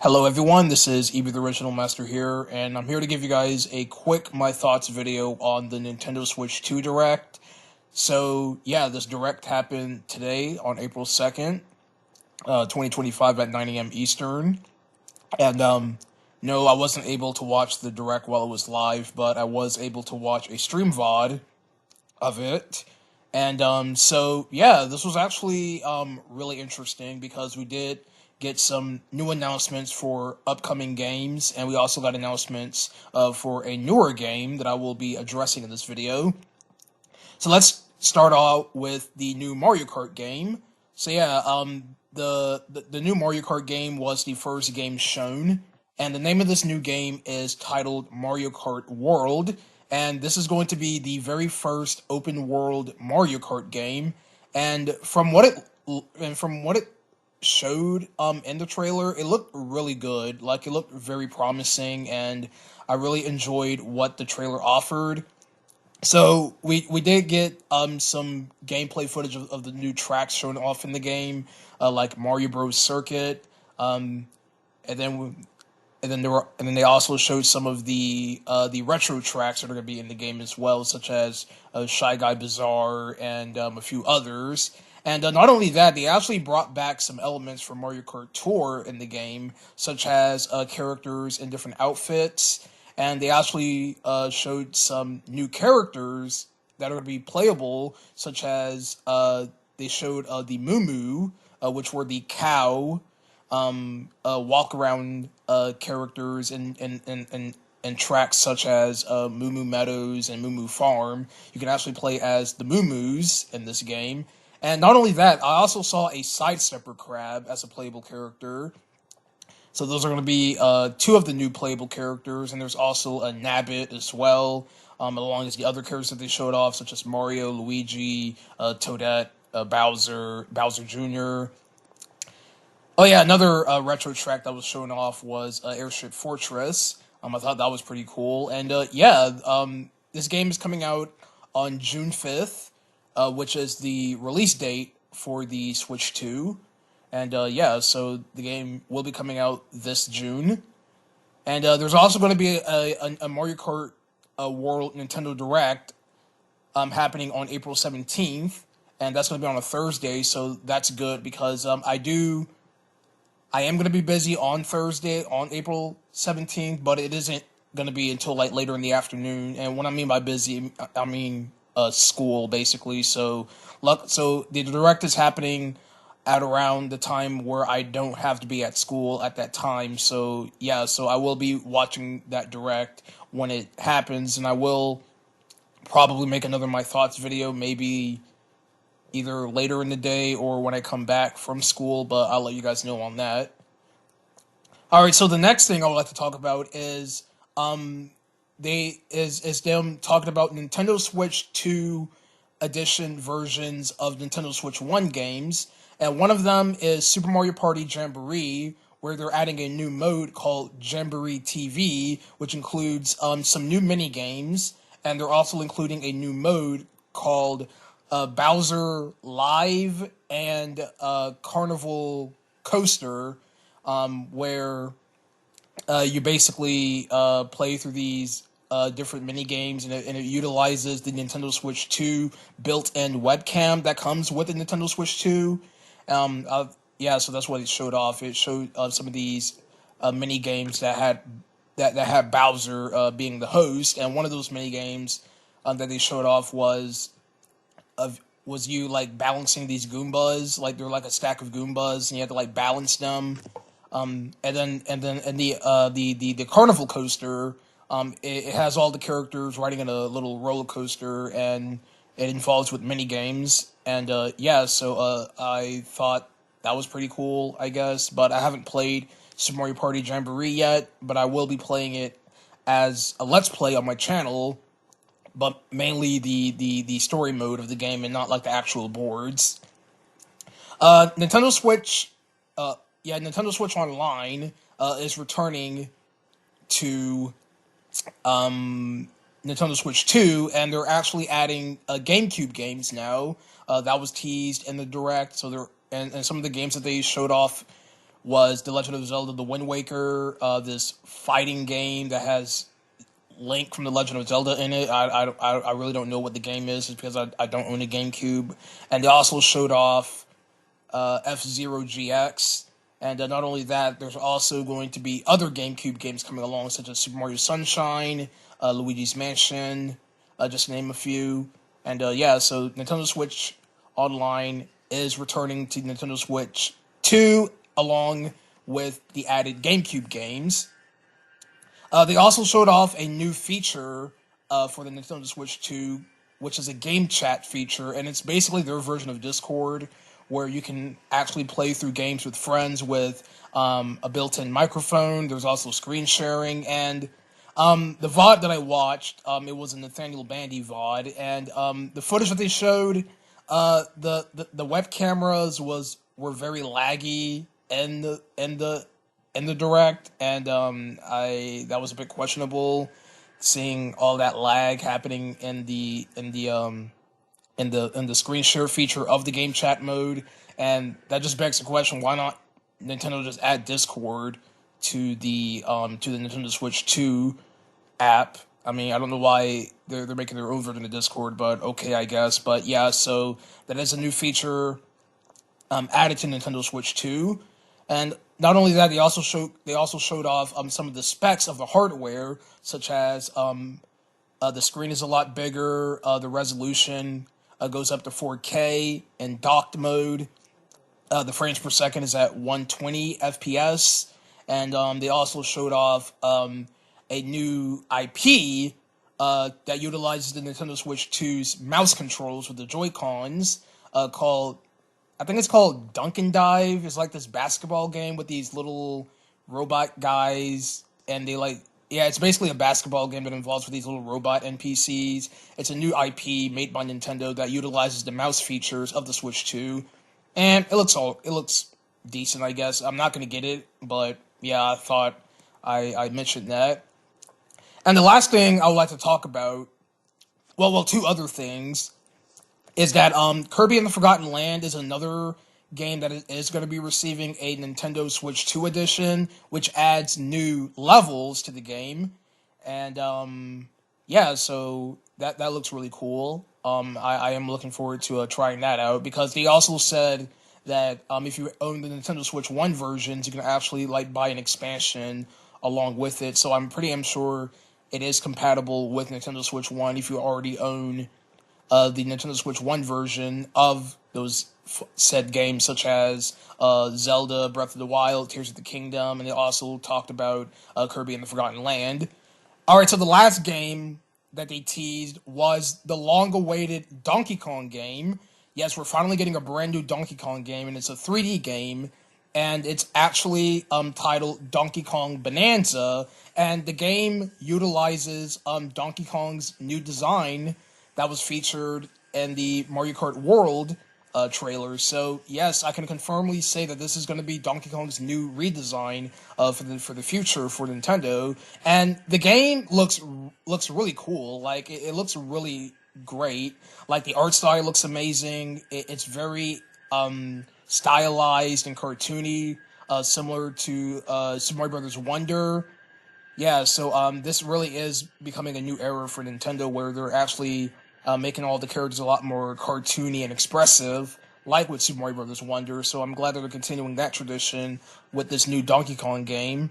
Hello everyone, this is Ebi the Original Master here, and I'm here to give you guys a quick My Thoughts video on the Nintendo Switch 2 Direct. So yeah, this Direct happened today on April 2nd, 2025 at 9 a.m. Eastern. And no, I wasn't able to watch the Direct while it was live, but I was able to watch a stream VOD of it. And so yeah, this was actually really interesting because we did get some new announcements for upcoming games, and we also got announcements for a newer game that I will be addressing in this video. So let's start out with the new Mario Kart game. So yeah, the new Mario Kart game was the first game shown, and the name of this new game is titled Mario Kart World, and this is going to be the very first open world Mario Kart game. And from what it showed in the trailer, it looked really good. Like, it looked very promising, and I really enjoyed what the trailer offered. So we did get some gameplay footage of the new tracks shown off in the game, like Mario Bros. Circuit, and then they also showed some of the retro tracks that are going to be in the game as well, such as Shy Guy Bazaar and a few others. And not only that, they actually brought back some elements from Mario Kart Tour in the game, such as characters in different outfits. And they actually showed some new characters that are going to be playable, such as they showed the Moo, which were the cow walk around characters and tracks such as Moo Meadows and Moo Farm. You can actually play as the Moo in this game. And not only that, I also saw a Sidestepper Crab as a playable character. So those are going to be two of the new playable characters, and there's also a Nabbit as well, along as the other characters that they showed off, such as Mario, Luigi, Toadette, Bowser Jr. Oh yeah, another retro track that was shown off was Airship Fortress. I thought that was pretty cool, and this game is coming out on June 5th, which is the release date for the Switch 2. And so the game will be coming out this June. And there's also going to be a Mario Kart World Nintendo Direct happening on April 17th. And that's going to be on a Thursday, so that's good because I am going to be busy on Thursday, on April 17th, but it isn't going to be until like later in the afternoon. And what I mean by busy, I mean school, basically. So the Direct is happening at around the time where I don't have to be at school at that time. So yeah, so I will be watching that Direct when it happens, and I will probably make another My Thoughts video, maybe either later in the day or when I come back from school, but I'll let you guys know on that. Alright, so the next thing I would like to talk about is them talking about Nintendo Switch 2 edition versions of Nintendo Switch 1 games. And one of them is Super Mario Party Jamboree, where they're adding a new mode called Jamboree TV, which includes some new mini games, and they're also including a new mode called Bowser Live and Carnival Coaster, where you basically play through these different mini games, and it utilizes the Nintendo Switch 2 built-in webcam that comes with the Nintendo Switch 2. So that's what it showed off. It showed some of these mini games that had Bowser being the host, and one of those mini games that they showed off was you like balancing these Goombas, like they're like a stack of Goombas, and you have to like balance them. And the Carnival Coaster, it has all the characters riding in a little roller coaster, and it involves with mini games. And so I thought that was pretty cool, I guess. But I haven't played Super Mario Party Jamboree yet, but I will be playing it as a Let's Play on my channel, but mainly the story mode of the game and not like the actual boards. Nintendo Switch Online is returning to Nintendo Switch 2, and they're actually adding GameCube games now. That was teased in the Direct, so and some of the games that they showed off was The Legend of Zelda: The Wind Waker, this fighting game that has Link from The Legend of Zelda in it. I really don't know what the game is, just because I don't own a GameCube. And they also showed off F-Zero GX. And not only that, there's also going to be other GameCube games coming along, such as Super Mario Sunshine, Luigi's Mansion, just to name a few. And yeah, so Nintendo Switch Online is returning to Nintendo Switch 2, along with the added GameCube games. They also showed off a new feature for the Nintendo Switch 2, which is a game chat feature, and it's basically their version of Discord, where you can actually play through games with friends with a built-in microphone. There's also screen sharing, and the VOD that I watched, it was a Nathaniel Bandy VOD, and the footage that they showed, the web cameras were very laggy in the direct, and that was a bit questionable, seeing all that lag happening in the screen share feature of the game chat mode. And that just begs the question, why not Nintendo just add Discord to the Nintendo Switch 2 app? I mean, I don't know why they're making their own version of Discord, but okay, I guess. But yeah, so that is a new feature added to Nintendo Switch 2. And not only that, they also showed off some of the specs of the hardware, such as the screen is a lot bigger, the resolution goes up to 4K in docked mode, the frames per second is at 120 FPS, and they also showed off a new IP that utilizes the Nintendo Switch 2's mouse controls with the Joy-Cons, called, I think it's called Dunk and Dive. It's like this basketball game with these little robot guys, and it's basically a basketball game that involves with these little robot NPCs. It's a new IP made by Nintendo that utilizes the mouse features of the Switch 2, and it looks decent, I guess. I'm not gonna get it, but yeah, I thought I mentioned that. And the last thing I would like to talk about, well, two other things, is that Kirby and the Forgotten Land is another game that is going to be receiving a Nintendo Switch 2 edition, which adds new levels to the game. And yeah, so that looks really cool. I am looking forward to trying that out, because they also said that if you own the Nintendo Switch 1 versions, you can actually buy an expansion along with it. So I'm sure it is compatible with Nintendo Switch 1 if you already own the Nintendo Switch 1 version of those said games, such as Zelda, Breath of the Wild, Tears of the Kingdom, and they also talked about Kirby and the Forgotten Land. Alright, so the last game that they teased was the long-awaited Donkey Kong game. Yes, we're finally getting a brand new Donkey Kong game, and it's a 3D game, and it's actually titled Donkey Kong Bonanza, and the game utilizes Donkey Kong's new design that was featured in the Mario Kart World trailer. So yes, I can confirmly say that this is going to be Donkey Kong's new redesign for the future for Nintendo, and the game looks really cool. It looks really great. The art style looks amazing. It's very stylized and cartoony, similar to Super Mario Brothers Wonder. Yeah, so this really is becoming a new era for Nintendo, where they're actually making all the characters a lot more cartoony and expressive, like with Super Mario Brothers Wonder. So I'm glad that they're continuing that tradition with this new Donkey Kong game.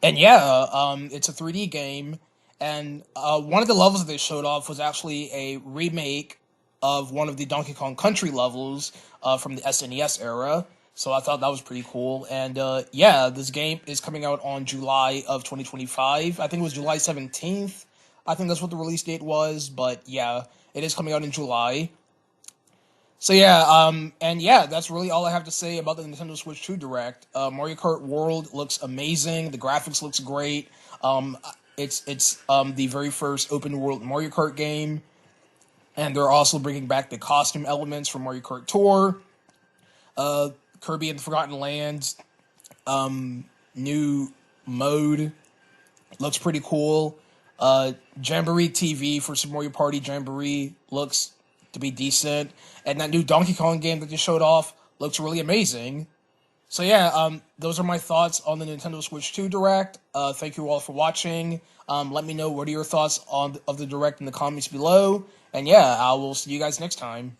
And yeah, it's a 3D game, and one of the levels that they showed off was actually a remake of one of the Donkey Kong Country levels from the SNES era. So I thought that was pretty cool. And yeah, this game is coming out on July of 2025. I think it was July 17th. I think that's what the release date was, but yeah, it is coming out in July. So yeah, and yeah, that's really all I have to say about the Nintendo Switch 2 Direct. Mario Kart World looks amazing. The graphics looks great. It's the very first open world Mario Kart game, and they're also bringing back the costume elements from Mario Kart Tour. Kirby and the Forgotten Lands new mode looks pretty cool. Jamboree TV for Super Mario Party Jamboree looks to be decent, and that new Donkey Kong game that they showed off looks really amazing. So yeah, those are my thoughts on the Nintendo Switch 2 Direct. Thank you all for watching. Let me know what are your thoughts of the Direct in the comments below. And yeah, I will see you guys next time.